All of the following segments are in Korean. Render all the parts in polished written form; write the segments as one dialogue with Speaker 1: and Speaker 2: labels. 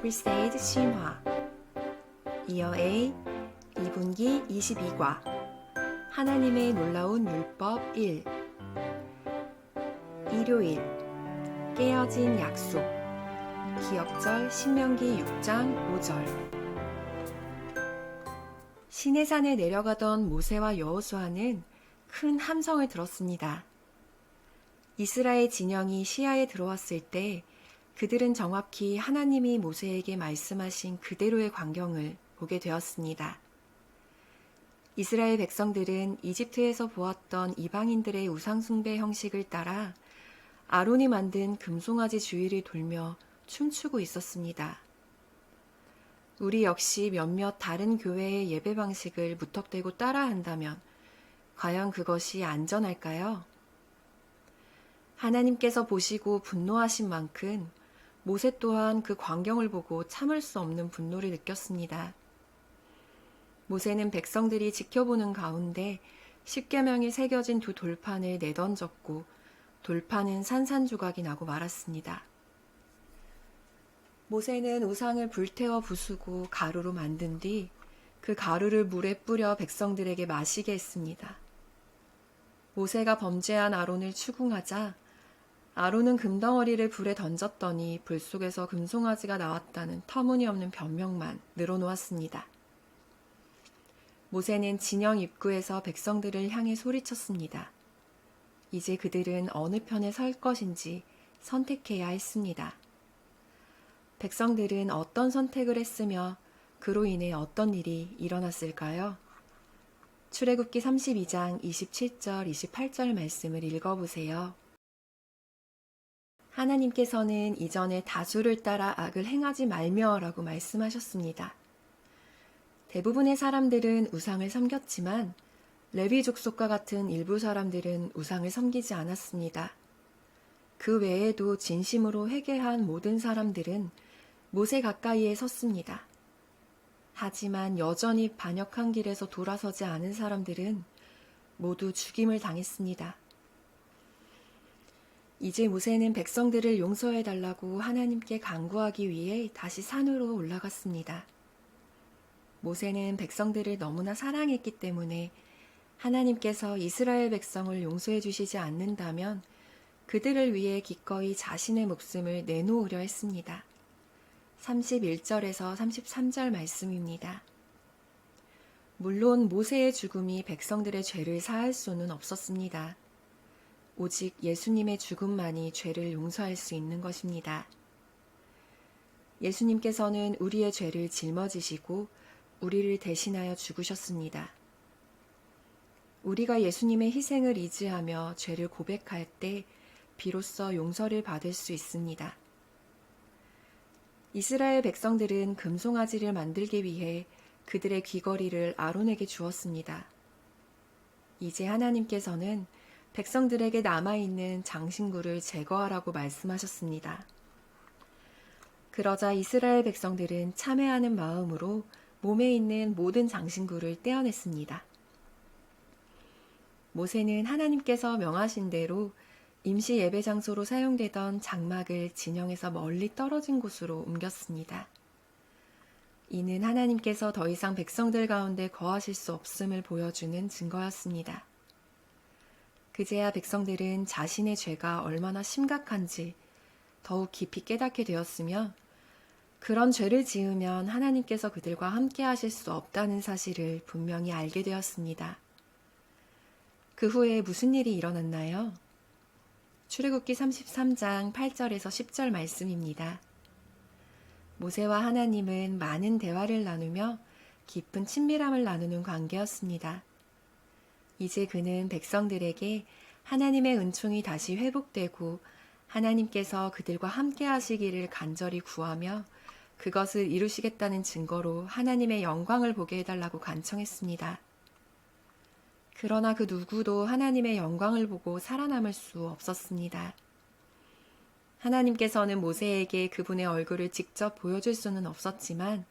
Speaker 1: 크리세이드 신화 이어 A 2분기 22과 하나님의 놀라운 율법 1 일요일 깨어진 약속 기억절 신명기 6장 5절 시내산에 내려가던 모세와 여호수아는 큰 함성을 들었습니다. 이스라엘 진영이 시야에 들어왔을 때 그들은 정확히 하나님이 모세에게 말씀하신 그대로의 광경을 보게 되었습니다. 이스라엘 백성들은 이집트에서 보았던 이방인들의 우상숭배 형식을 따라 아론이 만든 금송아지 주위를 돌며 춤추고 있었습니다. 우리 역시 몇몇 다른 교회의 예배 방식을 무턱대고 따라한다면 과연 그것이 안전할까요? 하나님께서 보시고 분노하신 만큼 모세 또한 그 광경을 보고 참을 수 없는 분노를 느꼈습니다. 모세는 백성들이 지켜보는 가운데 십계명이 새겨진 두 돌판을 내던졌고 돌판은 산산조각이 나고 말았습니다. 모세는 우상을 불태워 부수고 가루로 만든 뒤 그 가루를 물에 뿌려 백성들에게 마시게 했습니다. 모세가 범죄한 아론을 추궁하자 아론은 금덩어리를 불에 던졌더니 불 속에서 금송아지가 나왔다는 터무니없는 변명만 늘어놓았습니다. 모세는 진영 입구에서 백성들을 향해 소리쳤습니다. 이제 그들은 어느 편에 설 것인지 선택해야 했습니다. 백성들은 어떤 선택을 했으며 그로 인해 어떤 일이 일어났을까요? 출애굽기 32장 27절 28절 말씀을 읽어보세요. 하나님께서는 이전에 다수를 따라 악을 행하지 말며라고 말씀하셨습니다. 대부분의 사람들은 우상을 섬겼지만 레위 족속과 같은 일부 사람들은 우상을 섬기지 않았습니다. 그 외에도 진심으로 회개한 모든 사람들은 모세 가까이에 섰습니다. 하지만 여전히 반역한 길에서 돌아서지 않은 사람들은 모두 죽임을 당했습니다. 이제 모세는 백성들을 용서해달라고 하나님께 간구하기 위해 다시 산으로 올라갔습니다. 모세는 백성들을 너무나 사랑했기 때문에 하나님께서 이스라엘 백성을 용서해 주시지 않는다면 그들을 위해 기꺼이 자신의 목숨을 내놓으려 했습니다. 31절에서 33절 말씀입니다. 물론 모세의 죽음이 백성들의 죄를 사할 수는 없었습니다. 오직 예수님의 죽음만이 죄를 용서할 수 있는 것입니다. 예수님께서는 우리의 죄를 짊어지시고 우리를 대신하여 죽으셨습니다. 우리가 예수님의 희생을 의지하며 죄를 고백할 때 비로소 용서를 받을 수 있습니다. 이스라엘 백성들은 금송아지를 만들기 위해 그들의 귀걸이를 아론에게 주었습니다. 이제 하나님께서는 백성들에게 남아있는 장신구를 제거하라고 말씀하셨습니다. 그러자 이스라엘 백성들은 참회하는 마음으로 몸에 있는 모든 장신구를 떼어냈습니다. 모세는 하나님께서 명하신 대로 임시 예배 장소로 사용되던 장막을 진영에서 멀리 떨어진 곳으로 옮겼습니다. 이는 하나님께서 더 이상 백성들 가운데 거하실 수 없음을 보여주는 증거였습니다. 그제야 백성들은 자신의 죄가 얼마나 심각한지 더욱 깊이 깨닫게 되었으며 그런 죄를 지으면 하나님께서 그들과 함께 하실 수 없다는 사실을 분명히 알게 되었습니다. 그 후에 무슨 일이 일어났나요? 출애굽기 33장 8절에서 10절 말씀입니다. 모세와 하나님은 많은 대화를 나누며 깊은 친밀함을 나누는 관계였습니다. 이제 그는 백성들에게 하나님의 은총이 다시 회복되고 하나님께서 그들과 함께 하시기를 간절히 구하며 그것을 이루시겠다는 증거로 하나님의 영광을 보게 해달라고 간청했습니다. 그러나 그 누구도 하나님의 영광을 보고 살아남을 수 없었습니다. 하나님께서는 모세에게 그분의 얼굴을 직접 보여줄 수는 없었지만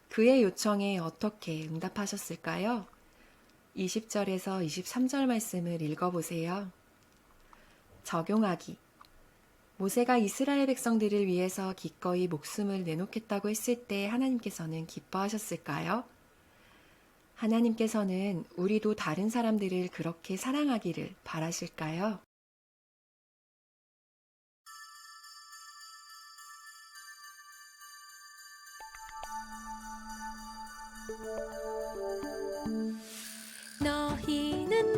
Speaker 1: 그의 요청에 어떻게 응답하셨을까요? 20절에서 23절 말씀을 읽어보세요. 적용하기. 모세가 이스라엘 백성들을 위해서 기꺼이 목숨을 내놓겠다고 했을 때 하나님께서는 기뻐하셨을까요? 하나님께서는 우리도 다른 사람들을 그렇게 사랑하기를 바라실까요?
Speaker 2: 너희는